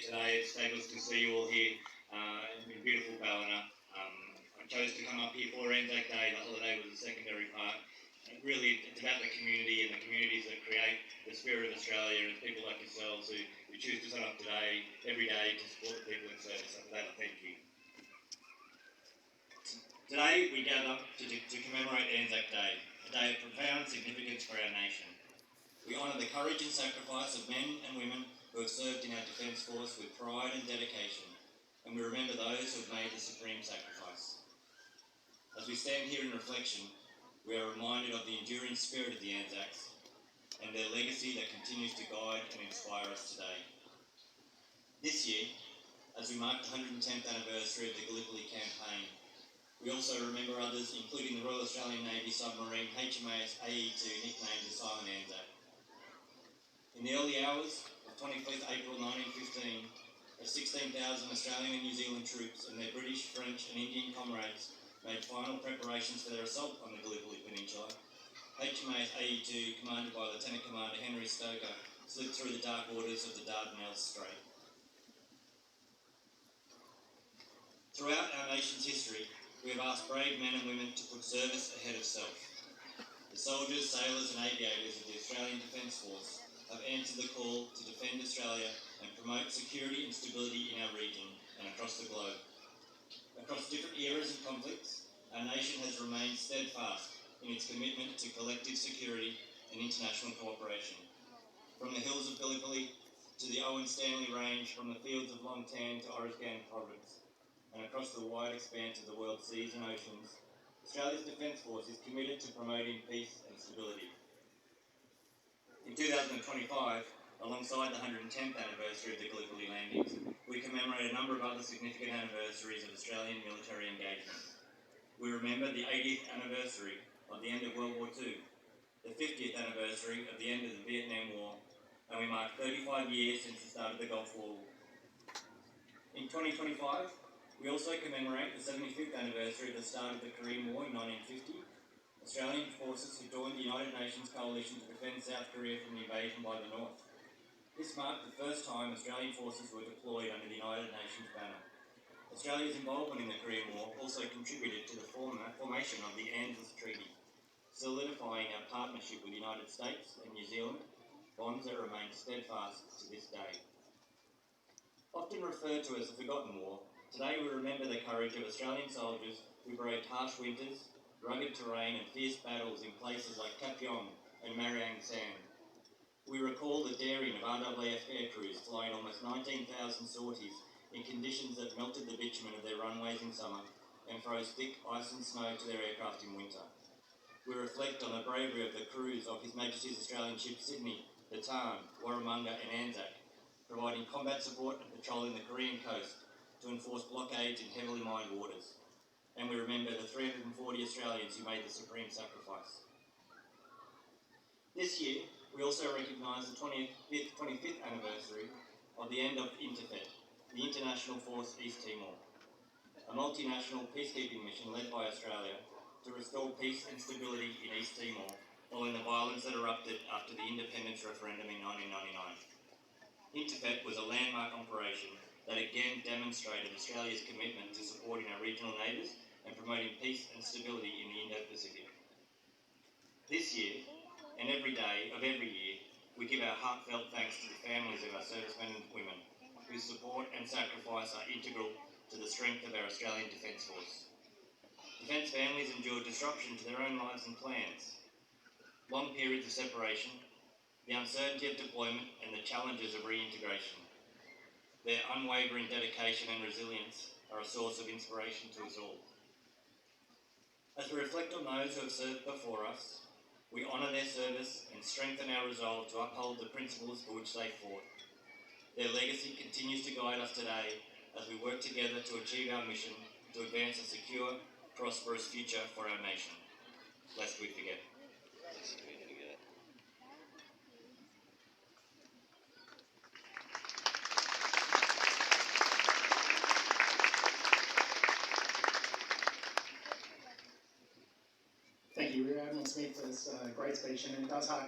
today. It's fabulous to see you all here in beautiful Ballina. I chose to come up here for ANZAC Day. The holiday was a secondary part. And really, it's about the community and the communities that create the spirit of Australia, and people like yourselves who choose to turn up today, every day, to support the people in service. So for that, I thank you. Today, we gather to commemorate ANZAC Day, a day of profound significance for our nation. We honour the courage and sacrifice of men and women who have served in our Defence Force with pride and dedication, and we remember those who have made the supreme sacrifice. As we stand here in reflection, we are reminded of the enduring spirit of the ANZACs and their legacy that continues to guide and inspire us today. This year, as we mark the 110th anniversary of the Gallipoli campaign, we also remember others, including the Royal Australian Navy submarine HMAS AE2, nicknamed the Silent ANZAC. In the early hours of 25th April 1915, as 16,000 Australian and New Zealand troops and their British, French and Indian comrades made final preparations for their assault on the Gallipoli Peninsula, HMAS AE2, commanded by Lieutenant Commander Henry Stoker, slipped through the dark waters of the Dardanelles Strait. Throughout our nation's history, we have asked brave men and women to put service ahead of self. The soldiers, sailors and aviators of the Australian Defence Force have answered the call to defend Australia and promote security and stability in our region and across the globe. Across different eras and conflicts, our nation has remained steadfast in its commitment to collective security and international cooperation. From the hills of Gallipoli to the Owen Stanley Range, from the fields of Long Tan to Oruzgan Province, and across the wide expanse of the world's seas and oceans, Australia's Defence Force is committed to promoting peace and stability. In 2025, alongside the 110th anniversary of the Gallipoli landings, we commemorate a number of other significant anniversaries of Australian military engagement. We remember the 80th anniversary of the end of World War II, the 50th anniversary of the end of the Vietnam War, and we mark 35 years since the start of the Gulf War. In 2025, we also commemorate the 75th anniversary of the start of the Korean War in 1950, Australian forces who joined the United Nations coalition to defend South Korea from the invasion by the North. This marked the first time Australian forces were deployed under the United Nations banner. Australia's involvement in the Korean War also contributed to the formation of the ANZAC Treaty, solidifying our partnership with the United States and New Zealand, bonds that remain steadfast to this day. Often referred to as the Forgotten War, today we remember the courage of Australian soldiers who braved harsh winters, rugged terrain and fierce battles in places like Kap Yong and Mariang San. We recall the daring of RAAF aircrews flying almost 19,000 sorties in conditions that melted the bitumen of their runways in summer and froze thick ice and snow to their aircraft in winter. We reflect on the bravery of the crews of His Majesty's Australian ships Sydney, the Tarn, Warramunga and ANZAC, providing combat support and patrolling the Korean coast to enforce blockades in heavily mined waters. And we remember the 340 Australians who made the supreme sacrifice. This year, we also recognise the 25th anniversary of the end of INTERFET, the International Force East Timor, a multinational peacekeeping mission led by Australia to restore peace and stability in East Timor following the violence that erupted after the independence referendum in 1999. INTERFET was a landmark operation that again demonstrated Australia's commitment to supporting our regional neighbours and promoting peace and stability in the Indo-Pacific. This year, and every day of every year, we give our heartfelt thanks to the families of our servicemen and women, whose support and sacrifice are integral to the strength of our Australian Defence Force. Defence families endure disruption to their own lives and plans, long periods of separation, the uncertainty of deployment and the challenges of reintegration. Their unwavering dedication and resilience are a source of inspiration to us all. As we reflect on those who have served before us, we honour their service and strengthen our resolve to uphold the principles for which they fought. Their legacy continues to guide us today as we work together to achieve our mission to advance a secure, prosperous future for our nation. Lest we forget. Thank you, Rear Admiral Smith, for this great speech, and it does hark